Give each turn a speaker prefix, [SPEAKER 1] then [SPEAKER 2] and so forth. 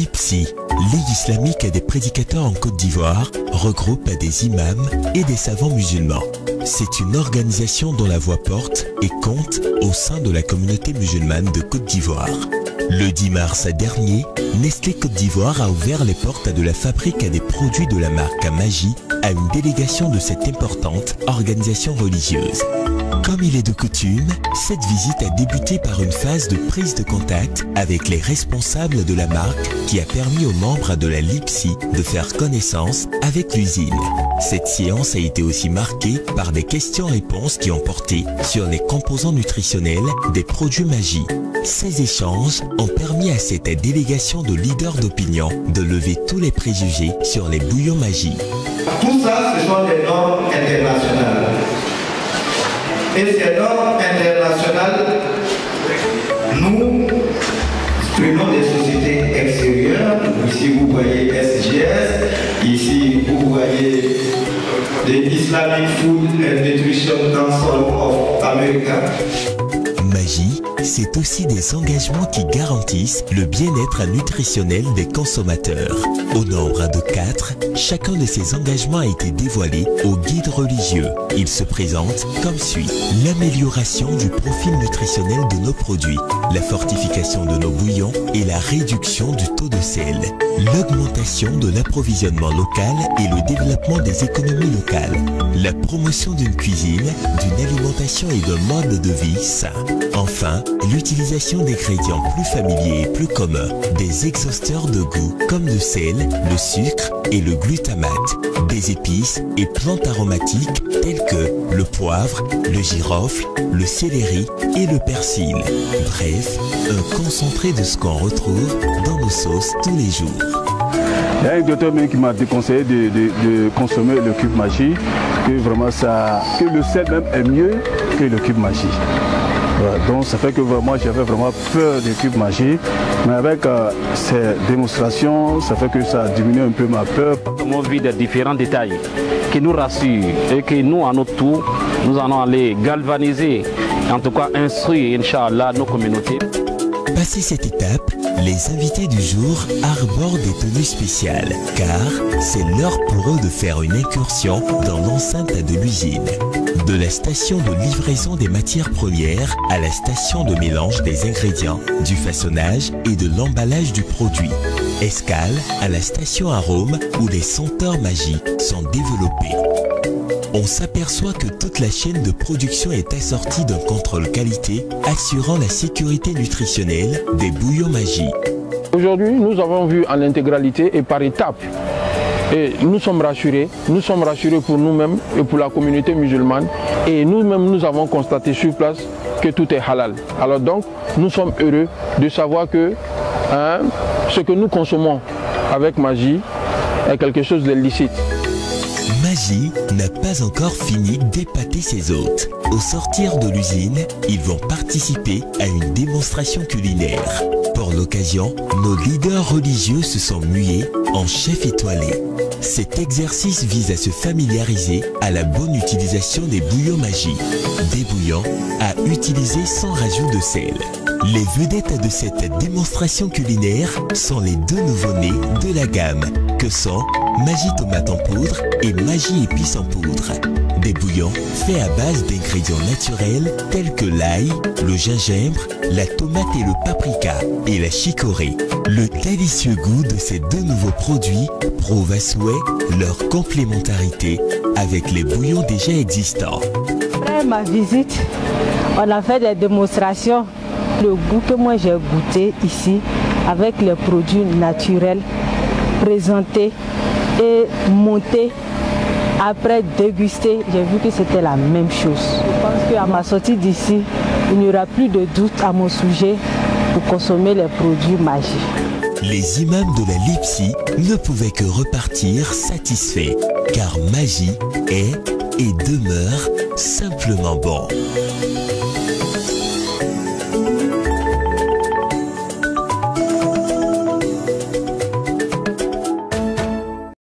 [SPEAKER 1] L'IPSI, Ligue islamique des prédicateurs en Côte d'Ivoire, regroupe des imams et des savants musulmans. C'est une organisation dont la voix porte et compte au sein de la communauté musulmane de Côte d'Ivoire. Le 10 mars dernier, Nestlé Côte d'Ivoire a ouvert les portes de la fabrique des produits de la marque Magie à une délégation de cette importante organisation religieuse. Comme il est de coutume, cette visite a débuté par une phase de prise de contact avec les responsables de la marque qui a permis aux membres de la LIPSI de faire connaissance avec l'usine. Cette séance a été aussi marquée par des questions-réponses qui ont porté sur les composants nutritionnels des produits Magie. Ces échanges ont permis à cette délégation de leaders d'opinion de lever tous les préjugés sur les bouillons Magie.
[SPEAKER 2] Tout ça, ce sont des normes internationales. Et ces normes internationales, nous prenons des sociétés extérieures. Ici, vous voyez SGS. Ici, vous voyez the Islamic Food and Nutrition Council of America.
[SPEAKER 1] Magie, c'est aussi des engagements qui garantissent le bien-être nutritionnel des consommateurs. Au nombre de 4, chacun de ces engagements a été dévoilé au guide religieux. Il se présente comme suit. L'amélioration du profil nutritionnel de nos produits, la fortification de nos bouillons et la réduction du taux de sel, l'augmentation de l'approvisionnement local et le développement des économies locales, la promotion d'une cuisine, d'une alimentation et d'un mode de vie sain. Enfin, l'utilisation d'ingrédients plus familiers et plus communs, des exhausteurs de goût comme le sel, le sucre et le glutamate, des épices et plantes aromatiques telles que le poivre, le girofle, le céleri et le persil. Bref, un concentré de ce qu'on retrouve dans nos sauces tous les jours.
[SPEAKER 3] Il y a un docteur qui m'a déconseillé de consommer le cube Magie, que vraiment que le sel même est mieux que le cube Magie. Voilà, donc ça fait que vraiment j'avais vraiment peur des cubes Magie, mais avec ces démonstrations, ça fait que ça a diminué un peu ma peur.
[SPEAKER 4] Nous avons vu des différents détails qui nous rassurent et que nous, à notre tour, nous allons aller galvaniser, en tout cas instruire, Inch'Allah, nos communautés.
[SPEAKER 1] Passé cette étape, les invités du jour arborent des tenues spéciales, car c'est l'heure pour eux de faire une incursion dans l'enceinte de l'usine. De la station de livraison des matières premières à la station de mélange des ingrédients, du façonnage et de l'emballage du produit. Escale à la station arôme où les senteurs Magie sont développées. On s'aperçoit que toute la chaîne de production est assortie d'un contrôle qualité assurant la sécurité nutritionnelle des bouillons Magie.
[SPEAKER 5] Aujourd'hui, nous avons vu en intégralité et par étapes. Et nous sommes rassurés pour nous-mêmes et pour la communauté musulmane. Et nous-mêmes, nous avons constaté sur place que tout est halal. Alors donc, nous sommes heureux de savoir que ce que nous consommons avec Magie est quelque chose de licite.
[SPEAKER 1] Magie n'a pas encore fini d'épater ses hôtes. Au sortir de l'usine, ils vont participer à une démonstration culinaire. Pour l'occasion, nos leaders religieux se sont mués en chefs étoilés. Cet exercice vise à se familiariser à la bonne utilisation des bouillons Magie. Des bouillons à utiliser sans rajout de sel. Les vedettes de cette démonstration culinaire sont les deux nouveau-nés de la gamme, que sont Magie tomate en poudre et Magie épices en poudre. Des bouillons faits à base d'ingrédients naturels tels que l'ail, le gingembre, la tomate et le paprika et la chicorée. Le délicieux goût de ces deux nouveaux produits prouve à souhait leur complémentarité avec les bouillons déjà existants.
[SPEAKER 6] Après ma visite, on a fait des démonstrations. Le goût que moi j'ai goûté ici avec les produits naturels présentés et montés. Après déguster, j'ai vu que c'était la même chose. Je pense qu'à ma sortie d'ici, il n'y aura plus de doute à mon sujet pour consommer les produits Magie.
[SPEAKER 1] Les imams de la LIPSI ne pouvaient que repartir satisfaits, car Magie est et demeure simplement bon.